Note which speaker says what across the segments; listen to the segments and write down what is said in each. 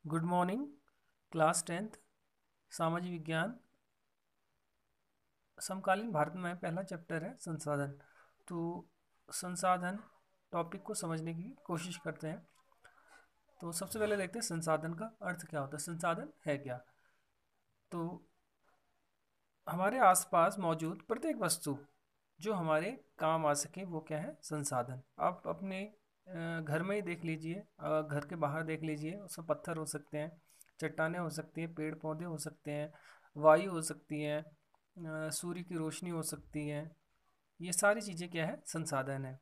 Speaker 1: Good morning. Class 10th सामाजिक विज्ञान समकालीन भारत में पहला चैप्टर है संसाधन। तो संसाधन टॉपिक को समझने की कोशिश करते हैं। तो सबसे पहले देखते हैं संसाधन का अर्थ क्या होता है, संसाधन है क्या। तो हमारे आसपास मौजूद प्रत्येक वस्तु जो हमारे काम आ सके वो क्या है, संसाधन। आप अपने घर में ही देख लीजिए, घर के बाहर देख लीजिए, उसमें पत्थर हो सकते हैं, चट्टानें हो सकती हैं, पेड़ पौधे हो सकते हैं, वायु हो सकती है, सूर्य की रोशनी हो सकती है। ये सारी चीज़ें क्या है, संसाधन है।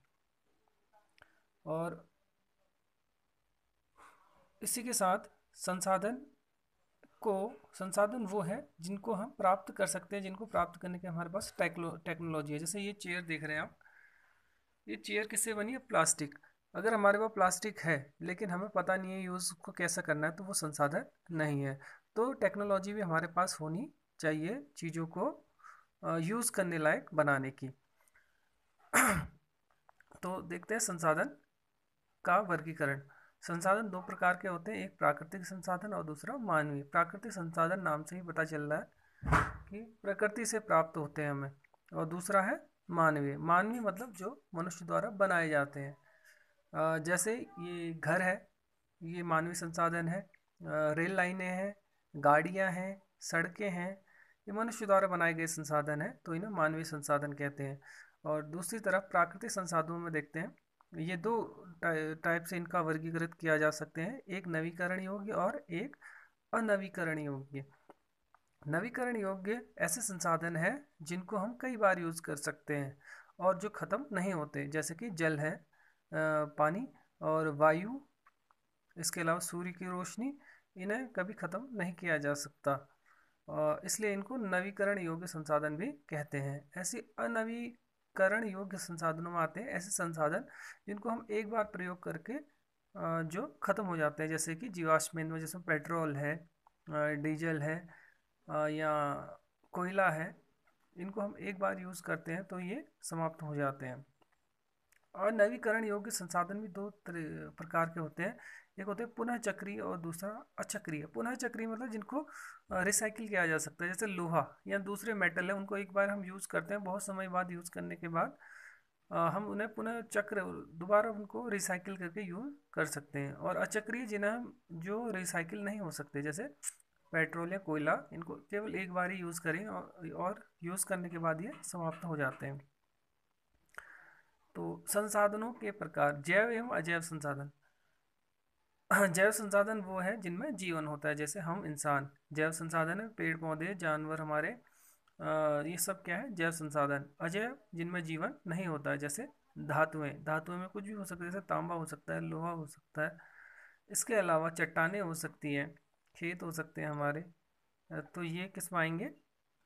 Speaker 1: और इसी के साथ संसाधन को संसाधन वो है जिनको हम प्राप्त कर सकते हैं, जिनको प्राप्त करने के हमारे पास टेक्नोलॉजी है। जैसे ये चेयर देख रहे हैं आप, ये चेयर किससे बनी है, प्लास्टिक। अगर हमारे पास प्लास्टिक है लेकिन हमें पता नहीं है यूज़ को कैसा करना है, तो वो संसाधन नहीं है। तो टेक्नोलॉजी भी हमारे पास होनी चाहिए चीज़ों को यूज़ करने लायक बनाने की। तो देखते हैं संसाधन का वर्गीकरण। संसाधन दो प्रकार के होते हैं, एक प्राकृतिक संसाधन और दूसरा मानवीय। प्राकृतिक संसाधन नाम से ही पता चल रहा है कि प्रकृति से प्राप्त होते हैं हमें, और दूसरा है मानवीय। मानवीय मतलब जो मनुष्य द्वारा बनाए जाते हैं। जैसे ये घर है, ये मानवीय संसाधन है। रेल लाइनें हैं, गाड़ियां हैं, सड़कें हैं, ये मनुष्य द्वारा बनाए गए संसाधन है, तो इन्हें मानवीय संसाधन कहते हैं। और दूसरी तरफ प्राकृतिक संसाधनों में देखते हैं, ये दो टाइप से इनका वर्गीकृत किया जा सकते हैं, एक नवीकरण योग्य और एक अनवीकरण योग्य। नवीकरण योग्य ऐसे संसाधन हैं जिनको हम कई बार यूज़ कर सकते हैं और जो ख़त्म नहीं होते, जैसे कि जल है, पानी और वायु, इसके अलावा सूर्य की रोशनी, इन्हें कभी ख़त्म नहीं किया जा सकता। इसलिए इनको नवीकरण योग्य संसाधन भी कहते हैं। ऐसे अनवीकरण योग्य संसाधनों में आते हैं ऐसे संसाधन जिनको हम एक बार प्रयोग करके जो ख़त्म हो जाते हैं, जैसे कि जीवाश्म ईंधन, जिसमें पेट्रोल है, डीजल है, या कोयला है। इनको हम एक बार यूज़ करते हैं तो ये समाप्त हो जाते हैं। और नवीकरण योग्य संसाधन भी दो प्रकार के होते हैं, एक होते हैं पुनः चक्रीय और दूसरा अचक्रीय। पुनः चक्रीय मतलब जिनको रिसाइकिल किया जा सकता है, जैसे लोहा या दूसरे मेटल है, उनको एक बार हम यूज़ करते हैं, बहुत समय बाद यूज़ करने के बाद हम उन्हें पुनः चक्र दोबारा उनको रिसाइकिल करके यूज़ कर सकते हैं। और अचक्रीय जिन्हें हम जो रिसाइकिल नहीं हो सकते, जैसे पेट्रोल या कोयला, इनको केवल एक बार ही यूज़ करें और यूज़ करने के बाद ये समाप्त हो जाते हैं। तो संसाधनों के प्रकार, जैव एवं अजैव संसाधन। जैव संसाधन वो है जिनमें जीवन होता है, जैसे हम इंसान। जैव संसाधन है पेड़ पौधे जानवर हमारे, ये सब क्या है, जैव संसाधन। अजैव जिनमें जीवन नहीं होता है, जैसे धातुएं। धातुएं में कुछ भी हो सकता है, जैसे तांबा हो सकता है, लोहा हो सकता है। इसके अलावा चट्टानें हो सकती हैं, खेत हो सकते हैं हमारे। तो ये किस में आएंगे,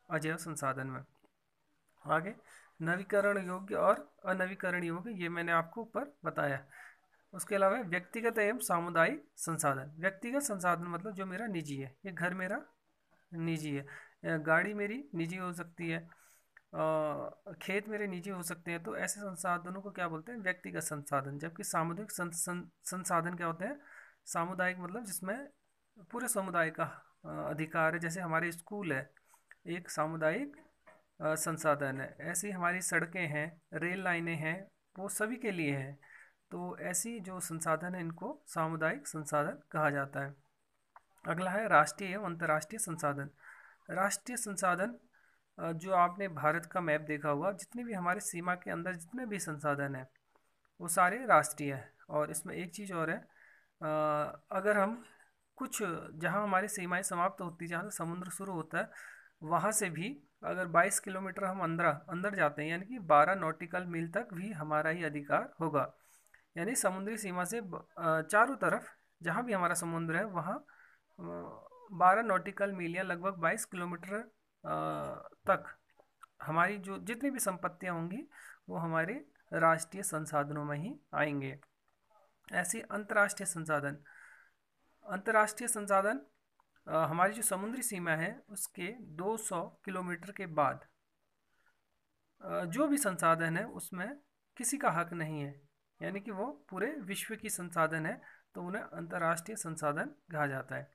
Speaker 1: अजैव संसाधन में। आगे नवीकरण योग्य और अनवीकरण योग्य, ये मैंने आपको ऊपर बताया। उसके अलावा व्यक्तिगत एवं सामुदायिक संसाधन। व्यक्तिगत संसाधन मतलब जो मेरा निजी है, ये घर मेरा निजी है, गाड़ी मेरी निजी हो सकती है, खेत मेरे निजी हो सकते हैं। तो ऐसे संसाधनों को क्या बोलते हैं, व्यक्तिगत संसाधन। जबकि सामुदायिक संसाधन क्या होते हैं, सामुदायिक मतलब जिसमें पूरे समुदाय का अधिकार है, जैसे हमारे स्कूल है, एक सामुदायिक संसाधन है। ऐसी हमारी सड़कें हैं, रेल लाइनें हैं, वो सभी के लिए हैं। तो ऐसी जो संसाधन है इनको सामुदायिक संसाधन कहा जाता है। अगला है राष्ट्रीय एवं अंतर्राष्ट्रीय संसाधन। राष्ट्रीय संसाधन, जो आपने भारत का मैप देखा होगा, जितने भी हमारे सीमा के अंदर जितने भी संसाधन हैं वो सारे राष्ट्रीय हैं। और इसमें एक चीज़ और है, अगर हम कुछ, जहाँ हमारी सीमाएं समाप्त होती हैं, जहाँ से समुद्र शुरू होता है, वहाँ से भी अगर 22 किलोमीटर हम अंदर अंदर जाते हैं, यानी कि 12 नॉटिकल मील तक भी हमारा ही अधिकार होगा। यानी समुद्री सीमा से चारों तरफ जहाँ भी हमारा समुद्र है, वहाँ 12 नॉटिकल मील या लगभग 22 किलोमीटर तक हमारी जो जितनी भी संपत्तियाँ होंगी वो हमारे राष्ट्रीय संसाधनों में ही आएंगे। ऐसे अंतर्राष्ट्रीय संसाधन। अंतर्राष्ट्रीय संसाधन, हमारी जो समुद्री सीमा है उसके 200 किलोमीटर के बाद जो भी संसाधन है उसमें किसी का हक नहीं है, यानी कि वो पूरे विश्व की संसाधन है, तो उन्हें अंतर्राष्ट्रीय संसाधन कहा जाता है।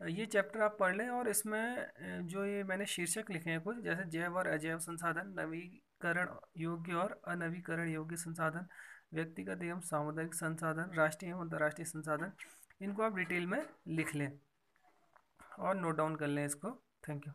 Speaker 1: ये चैप्टर आप पढ़ लें, और इसमें जो ये मैंने शीर्षक लिखे हैं कुछ, जैसे जैव और अजैव संसाधन, नवीकरण योग्य और अनवीकरण योग्य संसाधन, व्यक्तिगत एवं सामुदायिक संसाधन, राष्ट्रीय एवं अंतर्राष्ट्रीय संसाधन, इनको आप डिटेल में लिख लें और नोट डाउन कर लें इसको। Thank you.